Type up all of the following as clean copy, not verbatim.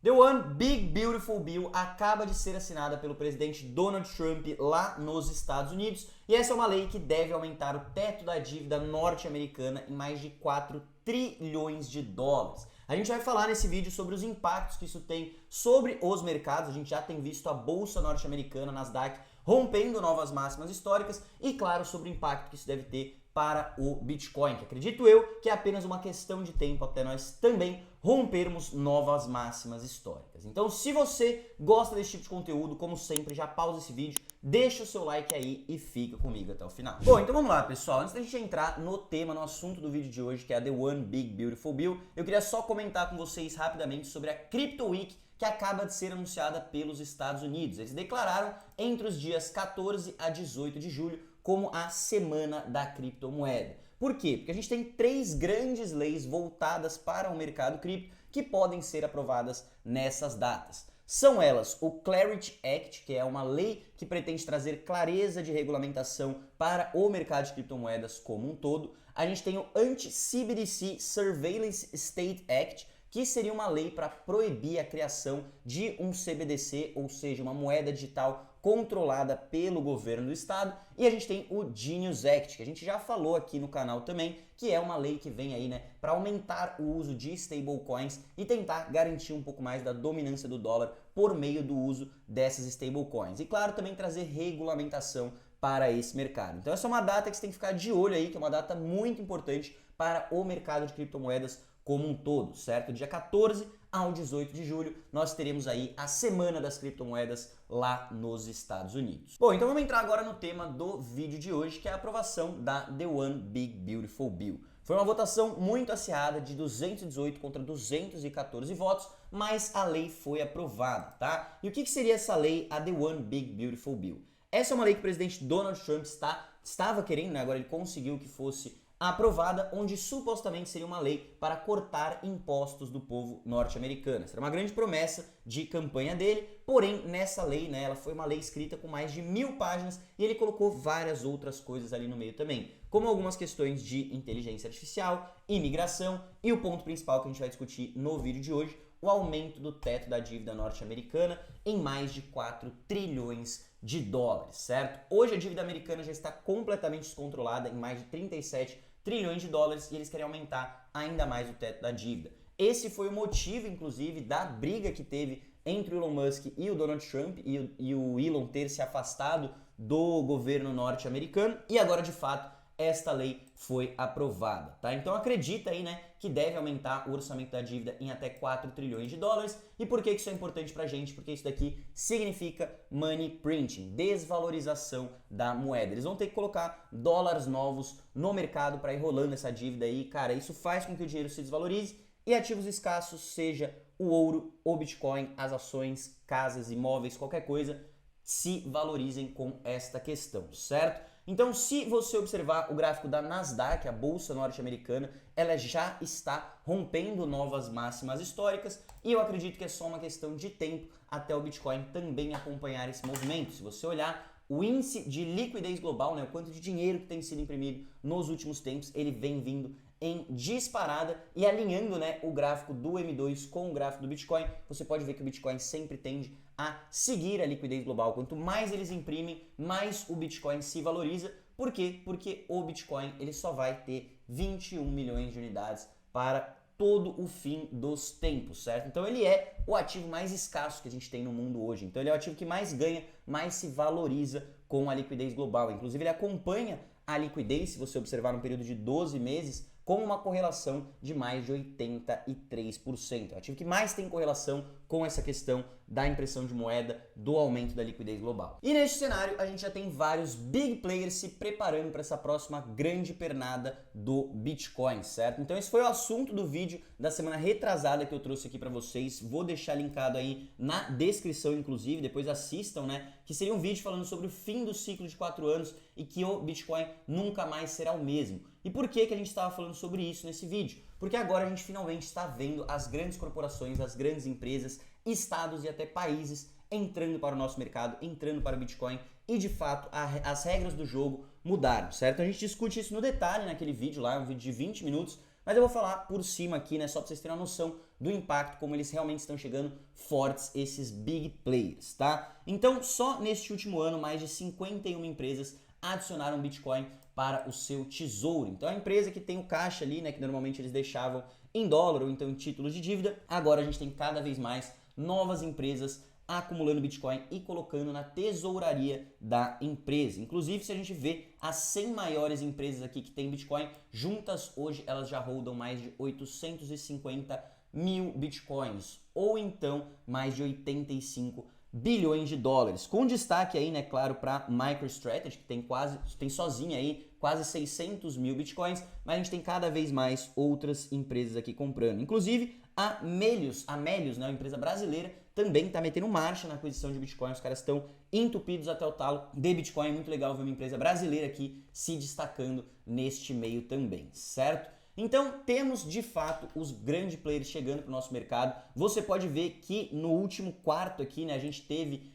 The One Big Beautiful Bill acaba de ser assinada pelo presidente Donald Trump lá nos Estados Unidos e essa é uma lei que deve aumentar o teto da dívida norte-americana em mais de 4 trilhões de dólares. A gente vai falar nesse vídeo sobre os impactos que isso tem sobre os mercados. A gente já tem visto a bolsa norte-americana, Nasdaq, rompendo novas máximas históricas e, claro, sobre o impacto que isso deve ter para o Bitcoin, que acredito eu que é apenas uma questão de tempo até nós também rompermos novas máximas históricas. Então, se você gosta desse tipo de conteúdo, como sempre, já pausa esse vídeo, deixa o seu like aí e fica comigo até o final. Bom, então vamos lá, pessoal. Antes da gente entrar no tema, no assunto do vídeo de hoje, que é a The One Big Beautiful Bill, eu queria só comentar com vocês rapidamente sobre a Crypto Week, que acaba de ser anunciada pelos Estados Unidos. Eles declararam entre os dias 14 a 18 de julho como a semana da criptomoeda. Por quê? Porque a gente tem 3 grandes leis voltadas para o mercado cripto que podem ser aprovadas nessas datas. São elas o Clarity Act, que é uma lei que pretende trazer clareza de regulamentação para o mercado de criptomoedas como um todo. A gente tem o Anti-CBDC Surveillance State Act, que seria uma lei para proibir a criação de um CBDC, ou seja, uma moeda digital controlada pelo governo do estado, e a gente tem o Genius Act, que a gente já falou aqui no canal também, que é uma lei que vem aí, né, para aumentar o uso de stablecoins e tentar garantir um pouco mais da dominância do dólar por meio do uso dessas stablecoins. E claro, também trazer regulamentação para esse mercado. Então essa é uma data que você tem que ficar de olho aí, que é uma data muito importante para o mercado de criptomoedas como um todo, certo? Dia 14 ao 18 de julho, nós teremos aí a Semana das Criptomoedas lá nos Estados Unidos. Bom, então vamos entrar agora no tema do vídeo de hoje, que é a aprovação da The One Big Beautiful Bill. Foi uma votação muito acirrada, de 218 contra 214 votos, mas a lei foi aprovada, tá? E o que seria essa lei, a The One Big Beautiful Bill? Essa é uma lei que o presidente Donald Trump estava querendo, né? Agora ele conseguiu que fosse aprovada, onde supostamente seria uma lei para cortar impostos do povo norte-americano. Essa era uma grande promessa de campanha dele, porém nessa lei, né, ela foi uma lei escrita com mais de 1000 páginas e ele colocou várias outras coisas ali no meio também, como algumas questões de inteligência artificial, imigração e o ponto principal que a gente vai discutir no vídeo de hoje, o aumento do teto da dívida norte-americana em mais de 4 trilhões de dólares, certo? Hoje a dívida americana já está completamente descontrolada em mais de 37 trilhões de dólares e eles querem aumentar ainda mais o teto da dívida. Esse foi o motivo, inclusive, da briga que teve entre o Elon Musk e o Donald Trump e o Elon ter se afastado do governo norte-americano e agora, de fato, esta lei foi aprovada, tá? Então acredita aí, né, que deve aumentar o orçamento da dívida em até 4 trilhões de dólares. E por que isso é importante pra gente? Porque isso daqui significa money printing, desvalorização da moeda. Eles vão ter que colocar dólares novos no mercado para ir rolando essa dívida aí. Cara, isso faz com que o dinheiro se desvalorize e ativos escassos, seja o ouro, o Bitcoin, as ações, casas, imóveis, qualquer coisa, se valorizem com esta questão, certo? Então, se você observar o gráfico da Nasdaq, a bolsa norte-americana, ela já está rompendo novas máximas históricas e eu acredito que é só uma questão de tempo até o Bitcoin também acompanhar esse movimento. Se você olhar o índice de liquidez global, né, o quanto de dinheiro que tem sido imprimido nos últimos tempos, ele vem vindo em disparada e alinhando, né, o gráfico do M2 com o gráfico do Bitcoin, você pode ver que o Bitcoin sempre tende a seguir a liquidez global. Quanto mais eles imprimem, mais o Bitcoin se valoriza. Por quê? Porque o Bitcoin ele só vai ter 21 milhões de unidades para todo o fim dos tempos, certo? Então ele é o ativo mais escasso que a gente tem no mundo hoje. Então ele é o ativo que mais ganha, mais se valoriza com a liquidez global. Inclusive ele acompanha a liquidez, se você observar no período de 12 meses, com uma correlação de mais de 83%. É o ativo que mais tem correlação com essa questão da impressão de moeda, do aumento da liquidez global. E neste cenário, a gente já tem vários big players se preparando para essa próxima grande pernada do Bitcoin, certo? Então esse foi o assunto do vídeo da semana retrasada que eu trouxe aqui para vocês. Vou deixar linkado aí na descrição, inclusive, depois assistam, né? Que seria um vídeo falando sobre o fim do ciclo de 4 anos e que o Bitcoin nunca mais será o mesmo. E por que a gente estava falando sobre isso nesse vídeo? Porque agora a gente finalmente está vendo as grandes corporações, as grandes empresas, estados e até países entrando para o nosso mercado, entrando para o Bitcoin e de fato as regras do jogo mudaram, certo? A gente discute isso no detalhe naquele vídeo lá, um vídeo de 20 minutos, mas eu vou falar por cima aqui, né, só para vocês terem uma noção do impacto, como eles realmente estão chegando fortes, esses big players, tá? Então, só neste último ano, mais de 51 empresas adicionaram Bitcoin para o seu tesouro. Então, a empresa que tem o caixa ali, né, que normalmente eles deixavam em dólar ou então em títulos de dívida, agora a gente tem cada vez mais novas empresas acumulando Bitcoin e colocando na tesouraria da empresa. Inclusive, se a gente vê as 100 maiores empresas aqui que tem Bitcoin, juntas hoje elas já holdam mais de 850 mil Bitcoins, ou então mais de 85 bilhões de dólares. Com destaque aí, né, claro, para MicroStrategy, que tem sozinha aí quase 600 mil Bitcoins, mas a gente tem cada vez mais outras empresas aqui comprando. Inclusive, a Melius, né, uma empresa brasileira, também está metendo marcha na aquisição de Bitcoin. Os caras estão entupidos até o talo de Bitcoin. É muito legal ver uma empresa brasileira aqui se destacando neste meio também, certo? Então, temos de fato os grandes players chegando para o nosso mercado. Você pode ver que no último quarto aqui, né, a gente teve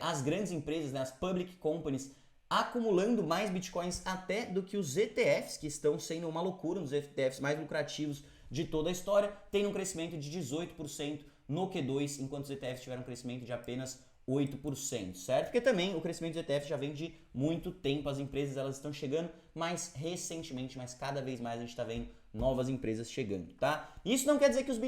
as grandes empresas, né, as public companies, acumulando mais Bitcoins até do que os ETFs, que estão sendo uma loucura, um dos ETFs mais lucrativos de toda a história, tem um crescimento de 18% no Q2, enquanto os ETFs tiveram um crescimento de apenas 8%, certo? Porque também o crescimento dos ETFs já vem de muito tempo, as empresas elas estão chegando mais recentemente, mas cada vez mais a gente está vendo novas empresas chegando, tá? Isso não quer dizer que os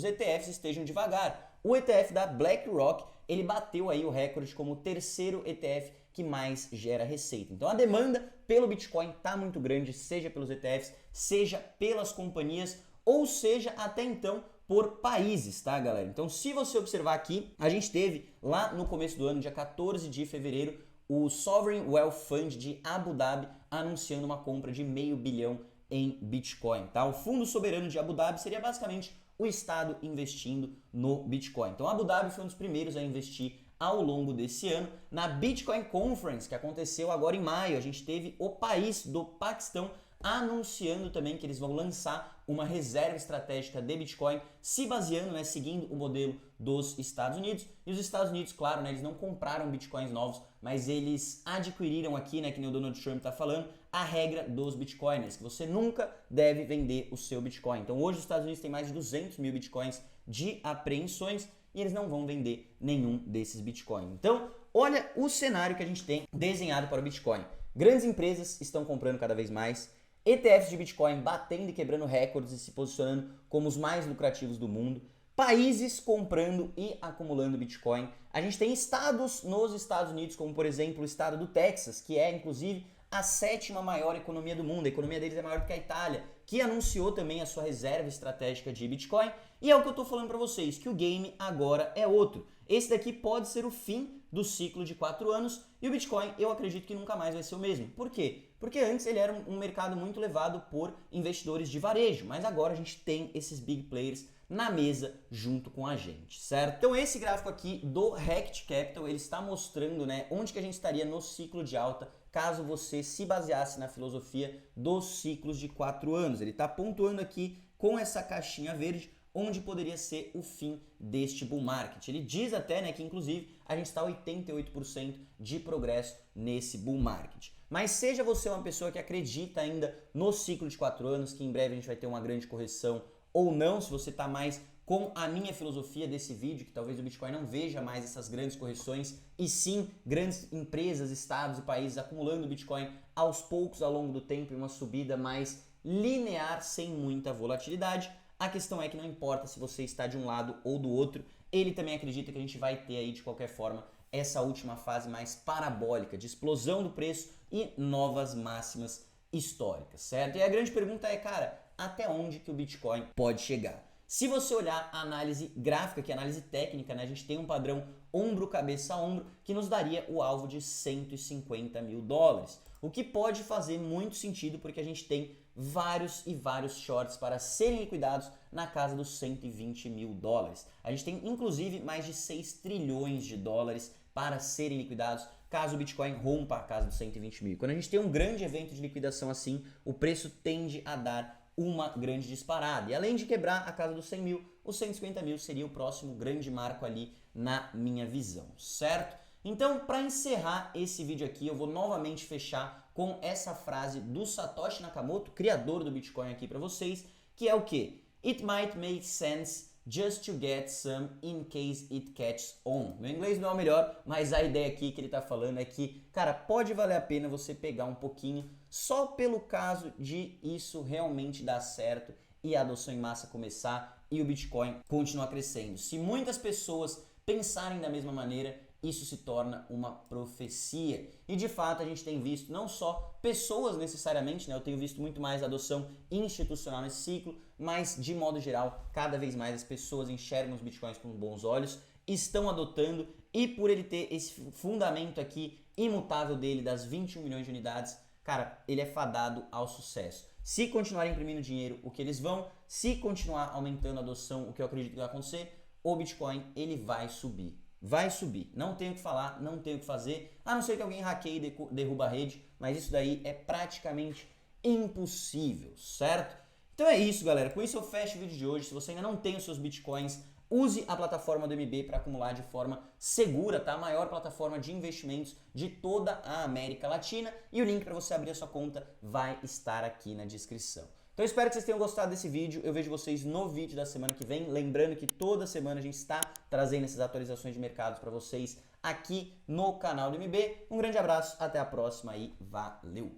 ETFs estejam devagar. O ETF da BlackRock, ele bateu aí o recorde como o terceiro ETF que mais gera receita. Então a demanda pelo Bitcoin está muito grande, seja pelos ETFs, seja pelas companhias, ou seja até então por países, tá, galera? Então, se você observar aqui, a gente teve lá no começo do ano, dia 14 de fevereiro, o Sovereign Wealth Fund de Abu Dhabi anunciando uma compra de $500 milhão em Bitcoin, tá? O Fundo Soberano de Abu Dhabi seria basicamente o Estado investindo no Bitcoin. Então, Abu Dhabi foi um dos primeiros a investir ao longo desse ano. Na Bitcoin Conference, que aconteceu agora em maio, a gente teve o país do Paquistão anunciando também que eles vão lançar uma reserva estratégica de Bitcoin, se baseando, né, seguindo o modelo dos Estados Unidos. E os Estados Unidos, claro, né, eles não compraram Bitcoins novos, mas eles adquiriram aqui, né, que nem o Donald Trump está falando, a regra dos Bitcoiners, que você nunca deve vender o seu Bitcoin. Então hoje os Estados Unidos têm mais de 200 mil Bitcoins de apreensões e eles não vão vender nenhum desses Bitcoins. Então, olha o cenário que a gente tem desenhado para o Bitcoin. Grandes empresas estão comprando cada vez mais, ETFs de Bitcoin batendo e quebrando recordes e se posicionando como os mais lucrativos do mundo, países comprando e acumulando Bitcoin. A gente tem estados nos Estados Unidos, como por exemplo o estado do Texas, que é inclusive a 7ª maior economia do mundo. A economia deles é maior do que a Itália, que anunciou também a sua reserva estratégica de Bitcoin. E é o que eu tô falando para vocês, que o game agora é outro. Esse daqui pode ser o fim do ciclo de 4 anos e o Bitcoin eu acredito que nunca mais vai ser o mesmo. Por quê? Porque antes ele era um mercado muito levado por investidores de varejo, mas agora a gente tem esses big players na mesa junto com a gente, certo? Então esse gráfico aqui do Rekt Capital, ele está mostrando, né, onde que a gente estaria no ciclo de alta caso você se baseasse na filosofia dos ciclos de 4 anos. Ele está pontuando aqui com essa caixinha verde onde poderia ser o fim deste bull market. Ele diz até, né, que inclusive a gente está 88% de progresso nesse bull market. Mas seja você uma pessoa que acredita ainda no ciclo de 4 anos, que em breve a gente vai ter uma grande correção, ou não, se você está mais com a minha filosofia desse vídeo, que talvez o Bitcoin não veja mais essas grandes correções, e sim grandes empresas, estados e países acumulando Bitcoin aos poucos ao longo do tempo em uma subida mais linear, sem muita volatilidade. A questão é que não importa se você está de um lado ou do outro, ele também acredita que a gente vai ter aí de qualquer forma essa última fase mais parabólica de explosão do preço e novas máximas históricas, certo? E a grande pergunta é, cara, até onde que o Bitcoin pode chegar? Se você olhar a análise gráfica, que é a análise técnica, né, a gente tem um padrão ombro, cabeça, ombro, que nos daria o alvo de 150 mil dólares. O que pode fazer muito sentido porque a gente tem vários e vários shorts para serem liquidados na casa dos 120 mil dólares. A gente tem inclusive mais de 6 trilhões de dólares para serem liquidados caso o Bitcoin rompa a casa dos 120 mil. Quando a gente tem um grande evento de liquidação assim, o preço tende a dar uma grande disparada. E além de quebrar a casa dos 100 mil, os 150 mil seria o próximo grande marco ali na minha visão, certo? Então, para encerrar esse vídeo aqui, eu vou novamente fechar com essa frase do Satoshi Nakamoto, criador do Bitcoin aqui para vocês, que é o quê? It might make sense just to get some in case it catches on. Meu inglês não é o melhor, mas a ideia aqui que ele tá falando é que, cara, pode valer a pena você pegar um pouquinho só pelo caso de isso realmente dar certo e a adoção em massa começar e o Bitcoin continuar crescendo. Se muitas pessoas pensarem da mesma maneira, isso se torna uma profecia. E de fato a gente tem visto não só pessoas necessariamente, né? Eu tenho visto muito mais adoção institucional nesse ciclo, mas de modo geral, cada vez mais as pessoas enxergam os bitcoins com bons olhos, estão adotando e por ele ter esse fundamento aqui imutável dele das 21 milhões de unidades, cara, ele é fadado ao sucesso. Se continuarem imprimindo dinheiro, o que eles vão, se continuar aumentando a adoção, o que eu acredito que vai acontecer, o Bitcoin ele vai subir. Vai subir, não tenho o que falar, não tenho o que fazer, a não ser que alguém hackeie e derruba a rede, mas isso daí é praticamente impossível, certo? Então é isso, galera, com isso eu fecho o vídeo de hoje. Se você ainda não tem os seus bitcoins, use a plataforma do MB para acumular de forma segura, tá? A maior plataforma de investimentos de toda a América Latina e o link para você abrir a sua conta vai estar aqui na descrição. Então eu espero que vocês tenham gostado desse vídeo, eu vejo vocês no vídeo da semana que vem, lembrando que toda semana a gente está trazendo essas atualizações de mercado para vocês aqui no canal do MB. Um grande abraço, até a próxima e valeu!